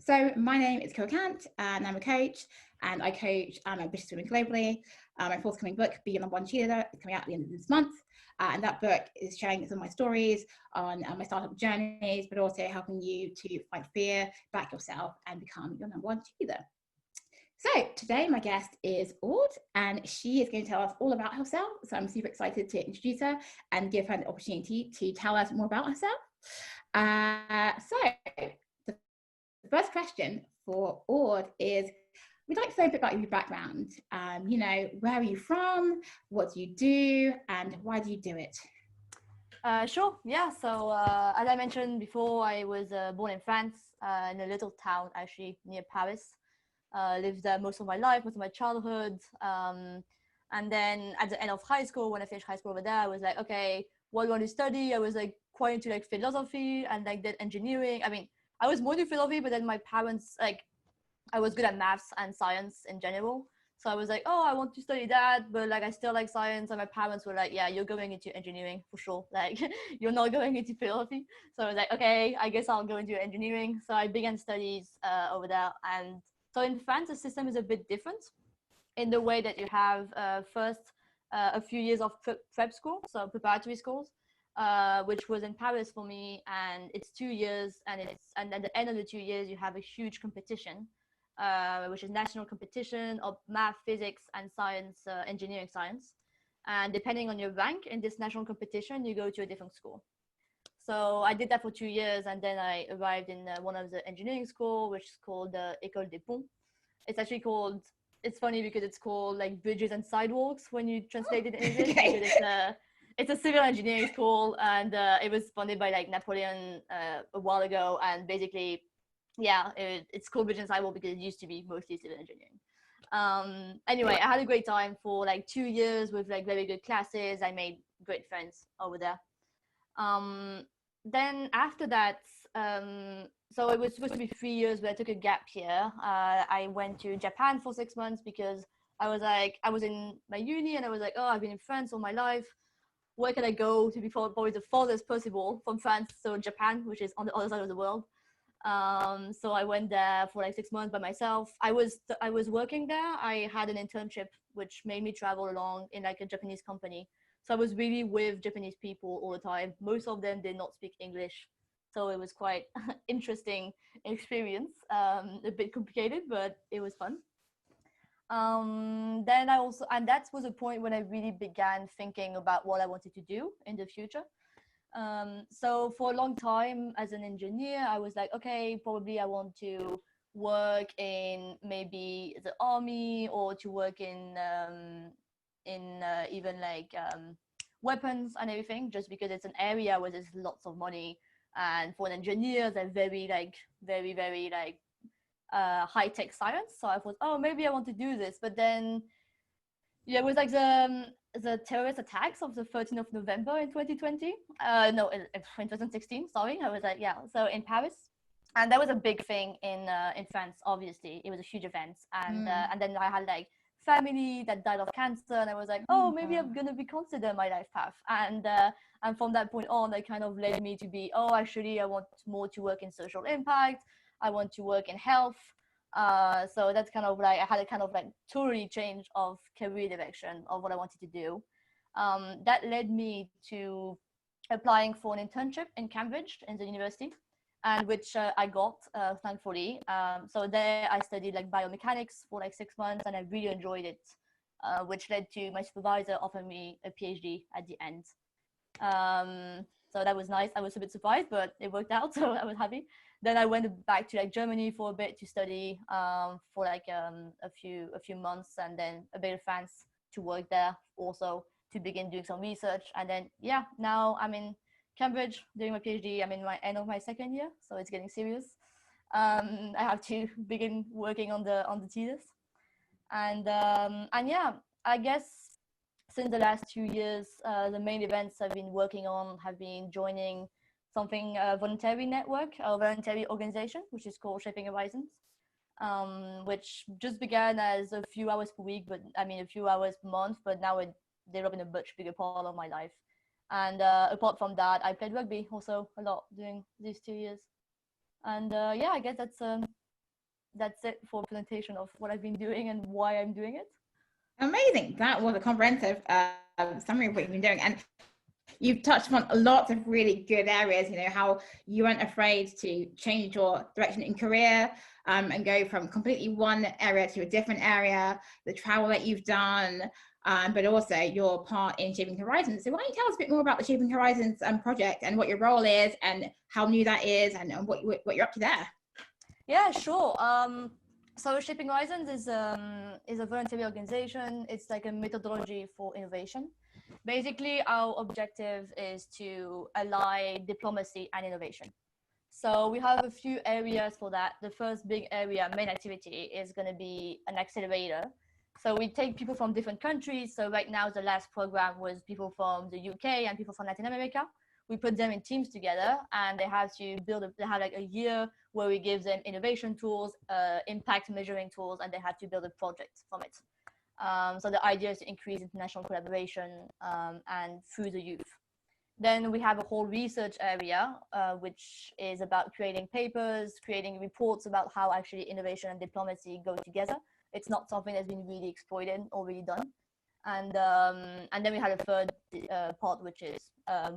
So my name is Ekua and I'm a coach, and I coach ambitious women globally. My forthcoming book, Be Your #1 Cheerleader, is coming out at the end of this month. And that book is sharing some of my stories on my startup journeys, but also helping you to fight fear, back yourself, and become your #1 cheerleader. So today my guest is Aude, and she is going to tell us all about herself. So I'm super excited to introduce her and give her the opportunity to tell us more about herself. So the first question for Aude is, we'd like to know a bit about your background. Where are you from? What do you do? And why do you do it? Sure. Yeah. So as I mentioned before, I was born in France, in a little town actually near Paris. Lived there most of my life, most of my childhood. And then at the end of high school, when I finished high school over there, I was like, okay, what do I want to study? I was like quite into like philosophy and like did engineering. I mean, I was more into philosophy, but then my parents, like, I was good at maths and science in general. So I was like, oh, I want to study that, but like I still like science. And my parents were like, yeah, you're going into engineering for sure. Like you're not going into philosophy. So I was like, okay, I guess I'll go into engineering. So I began studies over there. And so in France, the system is a bit different in the way that you have first a few years of prep school, so preparatory schools, which was in Paris for me, and it's 2 years, and at the end of the 2 years you have a huge competition, which is national competition of math, physics, and science, engineering science. And depending on your rank in this national competition, you go to a different school. So I did that for 2 years, and then I arrived in one of the engineering school, which is called the École des Ponts. It's actually called, it's funny because it's called like bridges and sidewalks when you translate it in English. Okay. Because it's a civil engineering school, and it was funded by like Napoleon a while ago. And basically, yeah, it's called bridges and sidewalks because it used to be mostly civil engineering. Anyway, I had a great time for like 2 years with like very good classes. I made great friends over there. Then after that, so it was supposed to be 3 years, but I took a gap year. I went to Japan for 6 months because I was in my uni and I was like, oh, I've been in France all my life. Where can I go to be probably the farthest possible from France? So Japan, which is on the other side of the world. So I went there for like 6 months by myself. I was working there. I had an internship which made me travel along in like a Japanese company. So I was really with Japanese people all the time. Most of them did not speak English. So it was quite interesting experience. A bit complicated, but it was fun. Then I also, and that was a point when I really began thinking about what I wanted to do in the future. So for a long time as an engineer, I was like, okay, probably I want to work in maybe the army or to work in even like weapons and everything, just because it's an area where there's lots of money. And for an engineer, they're very like high tech science. So I thought, oh, maybe I want to do this. But then, yeah, it was like the terrorist attacks of the 13th of November in 2020. No, in 2016. Sorry, I was like, yeah. So in Paris, and that was a big thing in France. Obviously, it was a huge event, and then I had like family that died of cancer, and I was like, oh, maybe I'm gonna reconsider my life path. And from that point on, that kind of led me to be, oh, actually, I want more to work in social impact. I want to work in health. So that's kind of like I had a kind of like totally change of career direction of what I wanted to do. That led me to applying for an internship in Cambridge in the university, and which I got thankfully. So there I studied like biomechanics for like 6 months, and I really enjoyed it, which led to my supervisor offering me a PhD at the end. So that was nice. I was a bit surprised, but it worked out, so I was happy. Then I went back to like Germany for a bit to study for like a few months, and then a bit of France to work there also to begin doing some research. And then yeah, now I'm in Cambridge doing my PhD. I'm in my end of my second year, so it's getting serious. I have to begin working on the thesis, and yeah, I guess since the last 2 years, the main events I've been working on have been joining something voluntary network, a voluntary organization, which is called Shaping Horizons, which just began as a few hours per week, but I mean a few hours per month, but now it developed in a much bigger part of my life. And apart from that, I played rugby also a lot during these 2 years. And yeah, I guess that's that's it for a presentation of what I've been doing and why I'm doing it. Amazing. That was a comprehensive summary of what you've been doing. And you've touched on a lot of really good areas, you know, how you weren't afraid to change your direction in career and go from completely one area to a different area, the travel that you've done, but also your part in Shaping Horizons. So why don't you tell us a bit more about the Shaping Horizons project and what your role is and how new that is and what you're up to there? Yeah, sure. So Shaping Horizons is a voluntary organization. It's like a methodology for innovation. Basically, our objective is to ally diplomacy and innovation. So we have a few areas for that. The first big area, main activity, is going to be an accelerator. So we take people from different countries. So right now, the last program was people from the UK and people from Latin America. We put them in teams together, and they have to they have like a year where we give them innovation tools, impact measuring tools, and they have to build a project from it. So the idea is to increase international collaboration and through the youth. Then we have a whole research area, which is about creating papers, creating reports about how actually innovation and diplomacy go together. It's not something that's been really exploited or really done. And then we had a third part, which is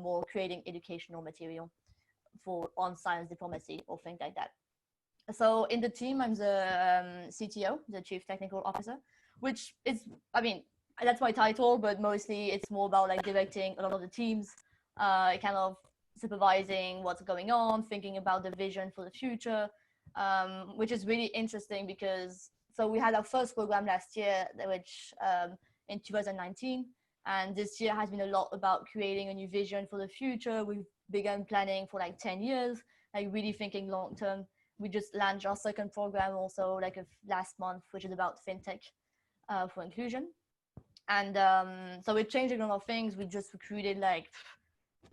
more creating educational material on science diplomacy or things like that. So in the team, I'm the CTO, the Chief Technical Officer, which is, I mean, that's my title, but mostly it's more about like directing a lot of the teams, kind of supervising what's going on, thinking about the vision for the future, which is really interesting because, so we had our first program last year, which in 2019, and this year has been a lot about creating a new vision for the future. We've begun planning for like 10 years, like really thinking long term. We just launched our second program also like last month, which is about fintech for inclusion. And so we're changing a lot of things. We just recruited like,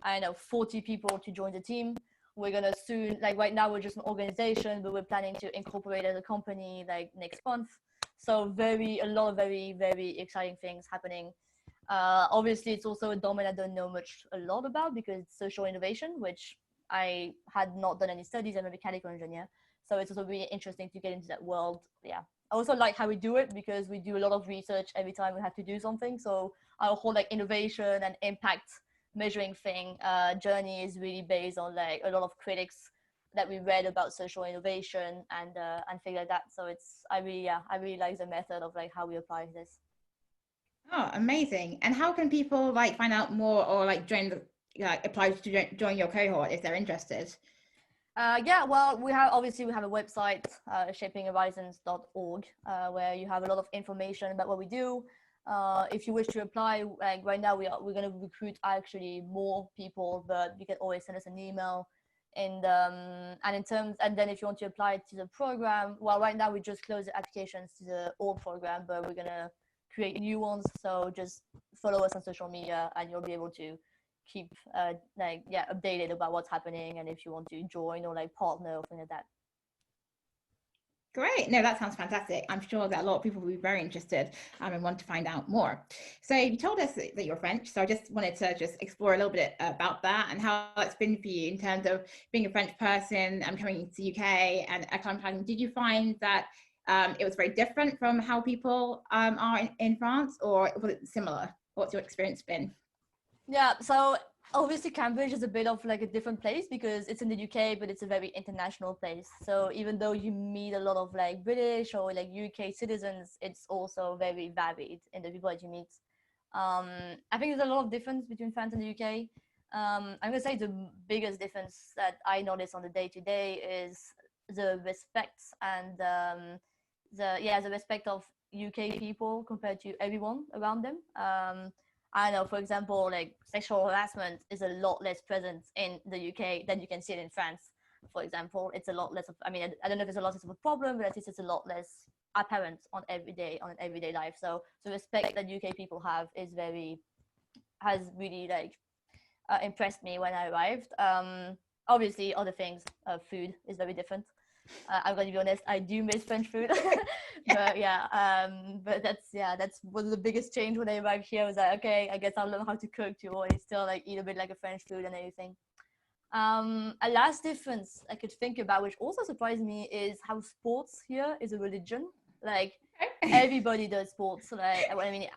I don't know, 40 people to join the team. We're gonna soon, like right now we're just an organization, but we're planning to incorporate as a company like next month. So a lot of very, very exciting things happening. Obviously, it's also a domain I don't know a lot about because it's social innovation, which I had not done any studies. I'm a mechanical engineer. So it's also really interesting to get into that world. Yeah. I also like how we do it because we do a lot of research every time we have to do something. So our whole like innovation and impact measuring thing journey is really based on like a lot of critics that we read about social innovation and things like that. So I really like the method of like how we apply this. Oh, amazing. And how can people like find out more or like apply to join your cohort if they're interested? Yeah, well, we have a website, shapinghorizons.org, where you have a lot of information about what we do. If you wish to apply, like right now we're going to recruit actually more people, but you can always send us an email. And then if you want to apply to the program, well, right now we just closed the applications to the old program, but we're going to create new ones. So just follow us on social media and you'll be able to keep updated about what's happening and if you want to join or like partner or something like that. Great. No, that sounds fantastic. I'm sure that a lot of people will be very interested and want to find out more. So you told us that you're French. So I just wanted to explore a little bit about that and how it's been for you in terms of being a French person and coming into the UK and acclimatizing. Did you find that it was very different from how people are in France, or was it similar? What's your experience been? Yeah, so obviously Cambridge is a bit of like a different place because it's in the UK, but it's a very international place. So even though you meet a lot of like British or like UK citizens, it's also very varied in the people that you meet. I think there's a lot of difference between France and the UK. I'm gonna say the biggest difference that I notice on the day-to-day is the respect and the respect of UK people compared to everyone around them. I know, for example, like sexual harassment is a lot less present in the UK than you can see it in France. For example, it's a lot less of, I mean, I don't know if it's a lot less of a problem, but at least it's a lot less apparent on everyday life. So the respect that UK people have has really like impressed me when I arrived. Obviously, other things, food is very different. I'm going to be honest, I do miss French food. But that's one of the biggest change when I arrived here. Was like, okay, I guess I'll learn how to cook to always still like eat a bit like a French food and everything. A last difference I could think about, which also surprised me, is how sports here is a religion. Like everybody does sports. Like I mean,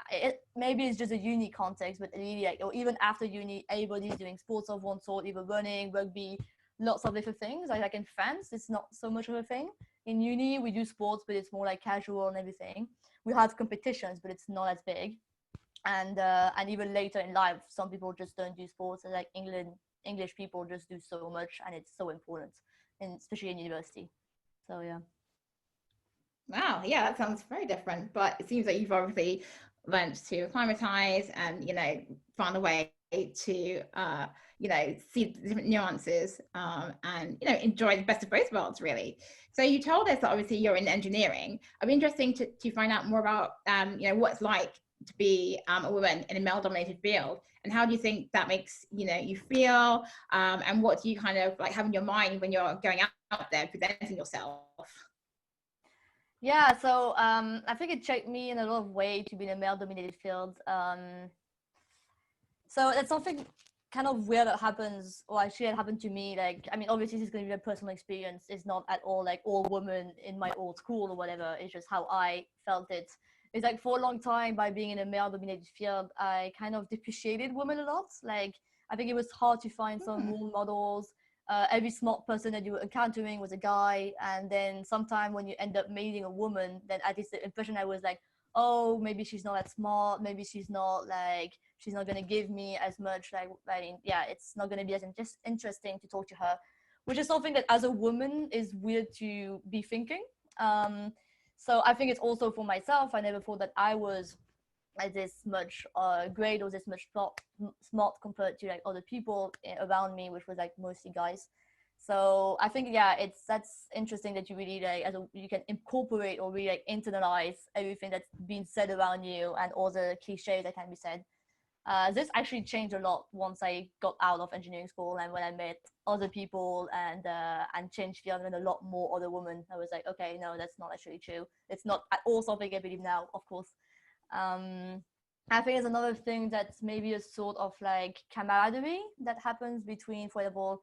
maybe it's just a uni context, but really, like, or even after uni, everybody's doing sports of one sort, either running, rugby, lots of different things. Like in France, it's not so much of a thing. In uni, we do sports, but it's more like casual and everything. We have competitions, but it's not as big. And even later in life, some people just don't do sports. And like English people just do so much, and it's so important, and especially in university. So yeah. Wow, yeah, that sounds very different, but it seems like you've obviously learned to acclimatize and, found a way to, see the different nuances, and, enjoy the best of both worlds, really. So you told us that obviously you're in engineering. I'd be interesting to find out more about, what it's like to be a woman in a male-dominated field, and how do you think that makes, you feel, and what do you kind of like have in your mind when you're going out there presenting yourself? Yeah, so I think it shaped me in a lot of ways to be in a male-dominated field. So that's something kind of weird that happens, or actually it happened to me. Like, I mean, obviously this is going to be a personal experience. It's not at all like all women in my old school or whatever. It's just how I felt it. It's like for a long time, by being in a male-dominated field, I kind of depreciated women a lot. Like, I think it was hard to find some role models. Every smart person that you were encountering was a guy, and then sometime when you end up meeting a woman, then at least the impression I was like, oh, maybe she's not that smart, maybe she's not gonna give me as much, like, I mean, yeah, it's not gonna be as just interesting to talk to her, which is something that as a woman is weird to be thinking. So I think it's also for myself, I never thought that I was this much great or this much smart compared to like other people around me, which was like mostly guys. So I think, yeah, that's interesting that you really like you can incorporate or really like internalize everything that's being said around you and all the cliches that can be said. This actually changed a lot once I got out of engineering school and when I met other people and changed field and a lot more other women. I was like, okay, no, that's not actually true. It's not at all something I believe now, of course. um, I think it's another thing that's maybe a sort of like camaraderie that happens between, for example,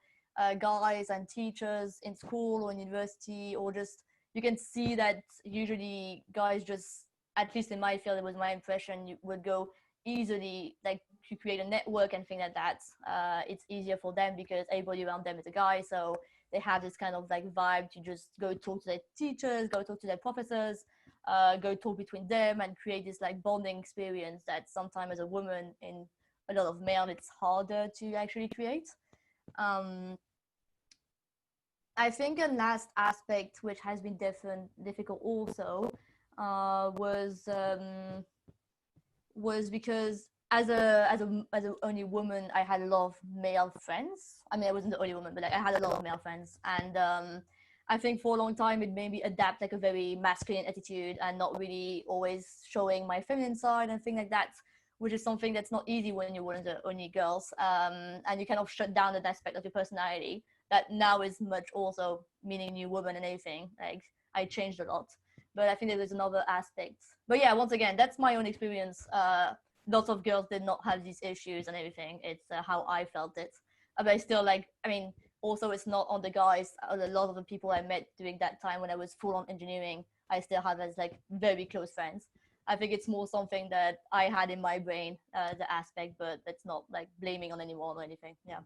guys and teachers in school or in university, or just you can see that usually guys just, at least in my field, it was my impression, you would go easily like to create a network and things like that. It's easier for them because everybody around them is a guy, so they have this kind of like vibe to just go talk to their teachers, go talk to their professors, go talk between them and create this like bonding experience that sometimes as a woman in a lot of male it's harder to actually create. um, I think a last aspect which has been difficult also was because as a only woman, I had a lot of male friends. I mean, I wasn't the only woman, but like, I had a lot of male friends, and I think for a long time it made me adapt like a very masculine attitude and not really always showing my feminine side and things like that, which is something that's not easy when you're one of the only girls, and you kind of shut down that aspect of your personality that now is much also meaning new woman and everything. Like, I changed a lot, but I think there is another aspect. But yeah, once again, that's my own experience. Lots of girls did not have these issues and everything. It's how I felt it. But I still, like, I mean, also it's not on the guys. A lot of the people I met during that time when I was full on engineering, I still have as like very close friends. I think it's more something that I had in my brain, the aspect, but it's not like blaming on anyone or anything. Yeah.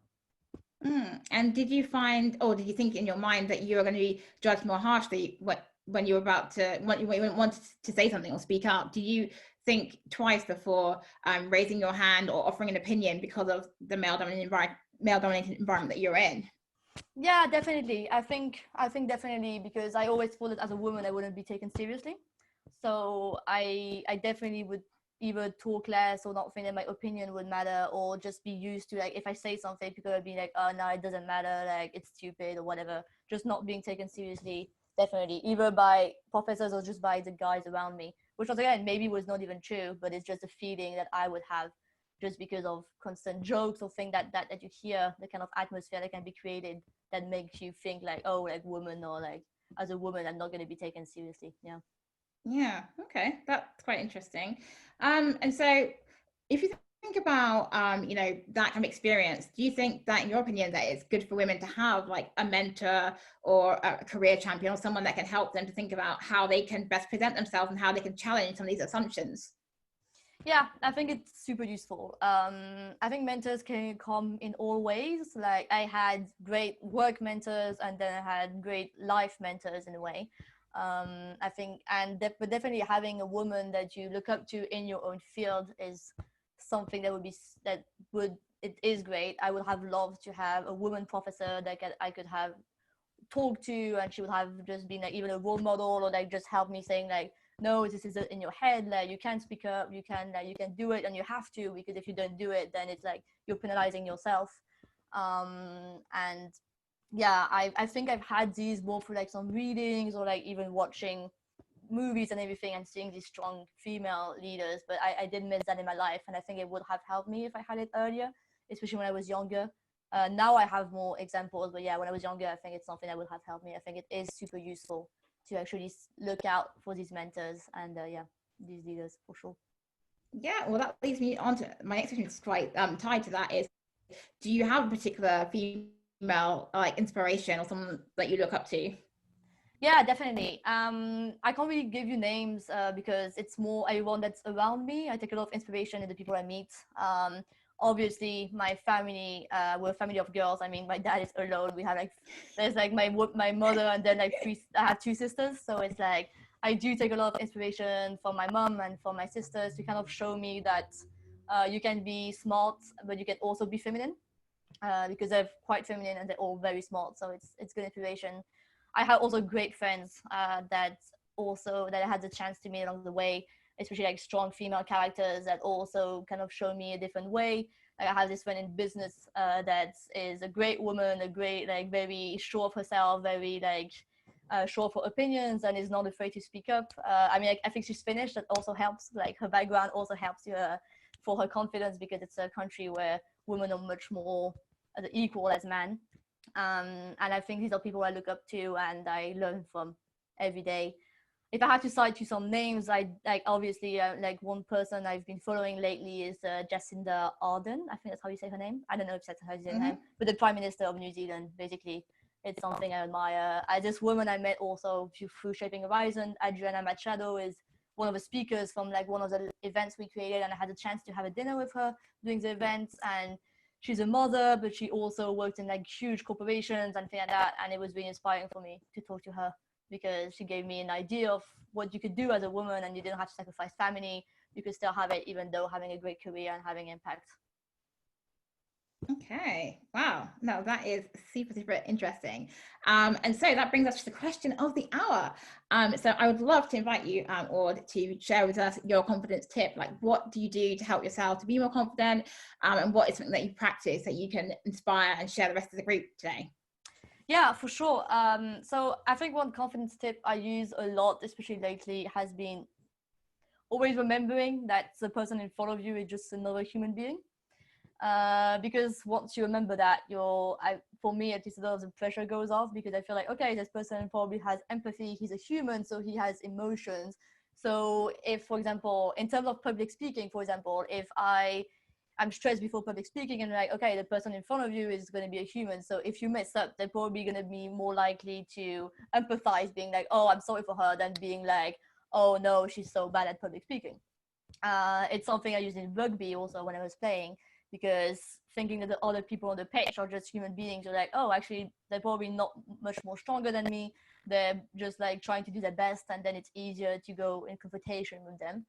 And did you find, or did you think in your mind that you were going to be judged more harshly when you were about to, when you wanted to say something or speak up? Did you think twice before raising your hand or offering an opinion because of the male-dominated environment that you're in? Yeah, definitely. I think definitely, because I always thought that as a woman I wouldn't be taken seriously. So I definitely would either talk less or not think that my opinion would matter, or just be used to, like, if I say something, people would be like, oh no, it doesn't matter, like it's stupid or whatever. Just not being taken seriously, definitely, either by professors or just by the guys around me. Which was, again, maybe was not even true, but it's just a feeling that I would have just because of constant jokes or things that you hear, the kind of atmosphere that can be created that makes you think like, oh, like woman, or like as a woman I'm not going to be taken seriously. Yeah. Yeah, okay, that's quite interesting. And so if you think about that kind of experience, do you think that, in your opinion, that it's good for women to have like a mentor or a career champion or someone that can help them to think about how they can best present themselves and how they can challenge some of these assumptions? Yeah, I think it's super useful. I think mentors can come in all ways. Like I had great work mentors, and then I had great life mentors in a way. I think, but definitely having a woman that you look up to in your own field is something that it is great. I would have loved to have a woman professor that I could have talk to, and she would have just been like even a role model, or like just help me saying like, no, this is in your head, like you can speak up, you can do it, and you have to, because if you don't do it, then it's like you're penalizing yourself. And yeah, I think I've had these more through like some readings, or like even watching movies and everything, and seeing these strong female leaders. But I did miss that in my life, and I think it would have helped me if I had it earlier, especially when I was younger. Now I have more examples, but yeah, when I was younger, I think it's something that would have helped me. I think it is super useful to actually look out for these mentors and yeah, these leaders for sure. Yeah, well, that leads me on to my next question. Is quite tied to that. Is, do you have a particular female like inspiration or someone that you look up to? Yeah, definitely. I can't really give you names because it's more everyone that's around me. I take a lot of inspiration in the people I meet. Obviously, my family, we're a family of girls. I mean, my dad is alone. We have like, there's like my mother, and then like I have two sisters. So it's like, I do take a lot of inspiration from my mom and from my sisters to kind of show me that you can be smart, but you can also be feminine. Because they're quite feminine and they're all very smart. So it's good inspiration. I have also great friends that I had the chance to meet along the way, especially like strong female characters that also kind of show me a different way. Like I have this friend in business that is a great woman, a great, like very sure of herself, very like sure of her opinions, and is not afraid to speak up. I mean, I think she's Finnish. That also helps. Like her background also helps her for her confidence, because it's a country where women are much more equal as men. And I think these are people I look up to and I learn from every day. If I had to cite you some names, I like obviously like one person I've been following lately is Jacinda Ardern. I think that's how you say her name. I don't know if that's how you say her name, but the Prime Minister of New Zealand. Basically, it's something I admire. This woman I met also through Shaping Horizon, Adriana Machado, is one of the speakers from like one of the events we created, and I had a chance to have a dinner with her during the events. And she's a mother, but she also worked in like huge corporations and things like that. And it was really inspiring for me to talk to her, because she gave me an idea of what you could do as a woman, and you didn't have to sacrifice family. You could still have it, even though having a great career and having impact. Okay, wow, no, that is super interesting. And so that brings us to the question of the hour. So I would love to invite you, Aude, to share with us your confidence tip. Like, what do you do to help yourself to be more confident, and what is something that you practice that you can inspire and share the rest of the group today? Yeah, for sure. So I think one confidence tip I use a lot, especially lately, has been always remembering that the person in front of you is just another human being. Because once you remember that, for me at least, a lot of the pressure goes off, because I feel like, okay, this person probably has empathy, he's a human, so he has emotions. So if, for example, in terms of public speaking, for example, if I'm stressed before public speaking, and like, okay, the person in front of you is going to be a human, so if you mess up, they're probably going to be more likely to empathize, being like, oh, I'm sorry for her, than being like, oh no, she's so bad at public speaking. It's something I used in rugby also when I was playing, because thinking that the other people on the pitch are just human beings, you're like, oh, actually, they're probably not much more stronger than me. They're just like trying to do their best, and then it's easier to go in confrontation with them.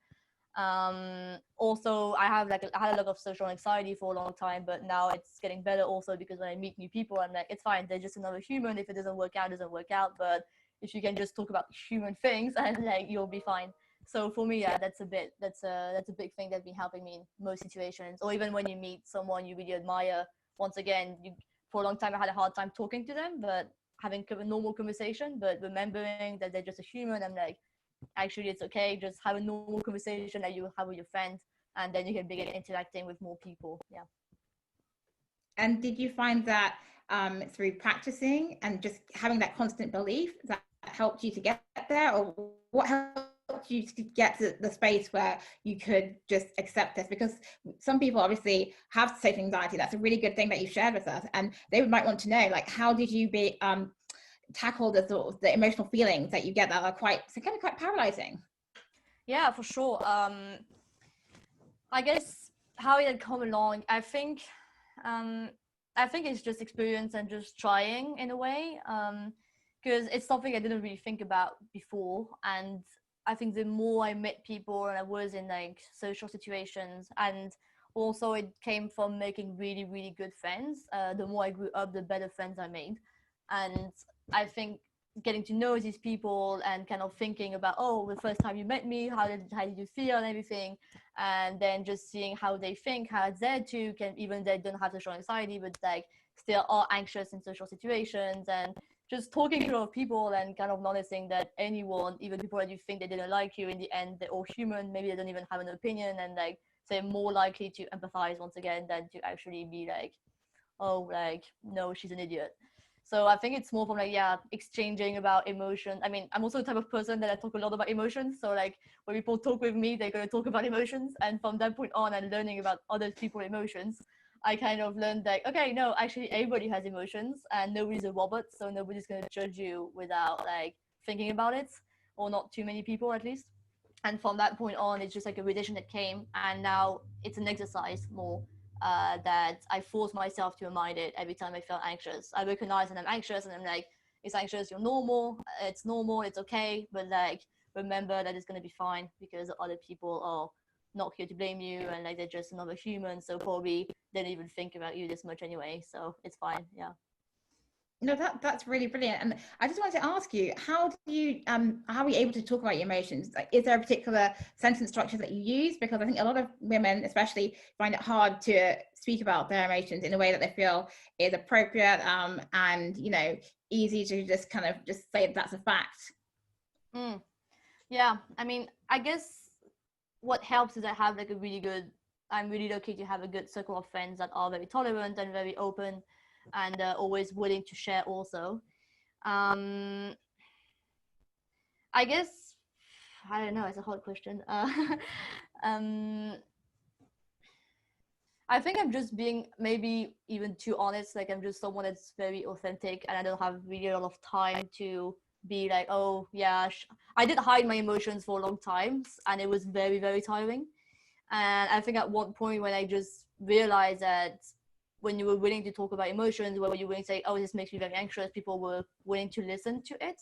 Also, I had a lot of social anxiety for a long time, but now it's getting better also, because when I meet new people, I'm like, it's fine, they're just another human. If it doesn't work out, it doesn't work out. But if you can just talk about human things, and like, you'll be fine. So for me, yeah, that's a big thing that's been helping me in most situations. Or even when you meet someone you really admire, once again, for a long time I had a hard time talking to them, but having a normal conversation, but remembering that they're just a human, I'm like, actually it's okay, just have a normal conversation that you have with your friend, and then you can begin interacting with more people. Yeah. And did you find that through practicing and just having that constant belief that helped you to get there, or what helped helped you to get to the space where you could just accept this? Because some people obviously have social anxiety. That's a really good thing that you shared with us, and they might want to know, like, how did you tackle the sort of the emotional feelings that you get that are quite paralyzing? Yeah, for sure. I guess how it had come along, I think it's just experience and just trying in a way, because it's something I didn't really think about before. And I think the more I met people and I was in like social situations, and also it came from making really, really good friends. The more I grew up, the better friends I made. And I think getting to know these people and kind of thinking about, oh, the first time you met me, how did you feel and everything, and then just seeing how they think, how they too can, even they don't have social anxiety, but like still are anxious in social situations, and just talking to a lot of people and kind of noticing that anyone, even people that you think they didn't like you, in the end they're all human. Maybe they don't even have an opinion, and like they're more likely to empathize once again than to actually be like, oh, like, no, she's an idiot. So I think it's more from like, yeah, exchanging about emotion. I mean, I'm also the type of person that I talk a lot about emotions. So like when people talk with me, they're going to talk about emotions. And from that point on, and learning about other people's emotions, I kind of learned that, okay, no, actually everybody has emotions and nobody's a robot. So nobody's going to judge you without like thinking about it, or not too many people at least. And from that point on, it's just like a realization that came. And now it's an exercise more, that I force myself to remind it every time I feel anxious. I recognize that I'm anxious, and I'm like, it's anxious, you're normal, it's okay, but like, remember that it's going to be fine, because other people are not here to blame you, and like they're just another human, so probably they don't even think about you this much anyway, so it's fine. Yeah. No, that's really brilliant. And I just wanted to ask you, how are you able to talk about your emotions? Like, is there a particular sentence structure that you use? Because I think a lot of women especially find it hard to speak about their emotions in a way that they feel is appropriate, and easy to just kind of just say that's a fact. Yeah, I mean, I guess what helps is I have like I'm really lucky to have a good circle of friends that are very tolerant and very open, and always willing to share also. um I guess, I don't know, it's a hard question. Um I think I'm just being maybe even too honest. Like, I'm just someone that's very authentic, and I don't have really a lot of time to be like, oh yeah, I did hide my emotions for a long time, and it was very, very tiring. And I think at one point when I just realized that when you were willing to talk about emotions, when you were willing to say, oh, this makes me very anxious, people were willing to listen to it.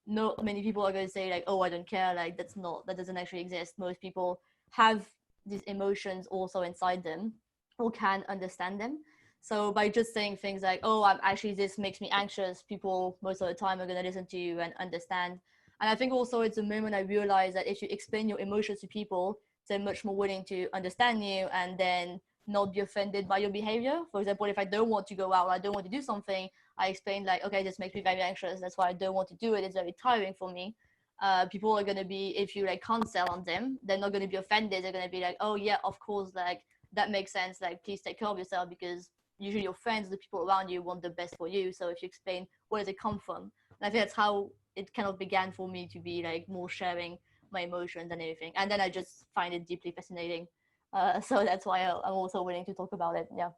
Not many people are going to say like, oh, I don't care. Like, that doesn't actually exist. Most people have these emotions also inside them, or can understand them. So by just saying things like, oh, I'm actually, this makes me anxious, people most of the time are going to listen to you and understand. And I think also it's a moment I realized that if you explain your emotions to people, they're much more willing to understand you and then not be offended by your behavior. For example, if I don't want to go out, or I don't want to do something, I explain like, okay, this makes me very anxious, that's why I don't want to do it, it's very tiring for me. People are going to be, if you like can't sell on them, they're not going to be offended. They're going to be like, oh yeah, of course, like that makes sense, like please take care of yourself, because usually your friends, the people around you, want the best for you. So if you explain where does it come from, and I think that's how it kind of began for me to be like more sharing my emotions and everything. And then I just find it deeply fascinating, so that's why I'm also willing to talk about it. Yeah.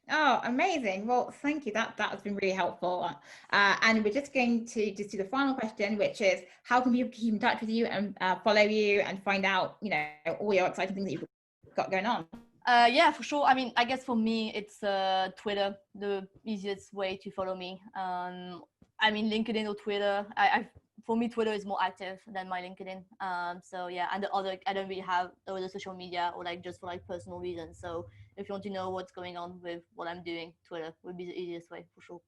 Oh, amazing. Well, thank you. That has been really helpful. And we're just going to just do the final question, which is, how can people keep in touch with you and follow you and find out, all your exciting things that you've got going on? Yeah, for sure. I mean, I guess for me, it's Twitter, the easiest way to follow me. I mean, LinkedIn or Twitter. For me, Twitter is more active than my LinkedIn. So yeah, and the other, I don't really have other social media, or like just for like personal reasons. So if you want to know what's going on with what I'm doing, Twitter would be the easiest way for sure.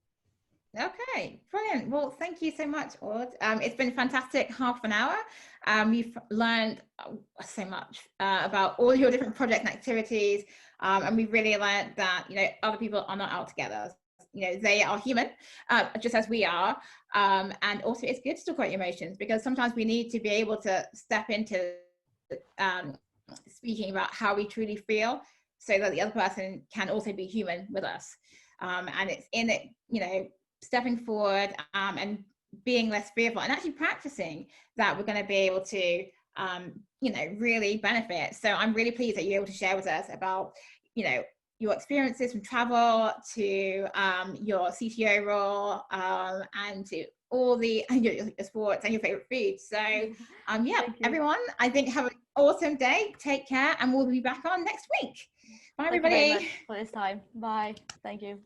Okay, brilliant. Well, thank you so much, Aude. It's been a fantastic half an hour. We've learned so much about all your different projects and activities, and we've really learned that other people are not out to get us. They are human, just as we are. And also, it's good to talk about your emotions, because sometimes we need to be able to step into speaking about how we truly feel, so that the other person can also be human with us. And it's in it, stepping forward and being less fearful, and actually practicing that we're going to be able to you know, really benefit. So I'm really pleased that you're able to share with us about, you know, your experiences from travel to your CTO role, and to all the your sports and your favorite food. So yeah, everyone, I think have an awesome day. Take care, and we'll be back on next week. Bye, everybody. Thank you very much for this time. Bye. Thank you.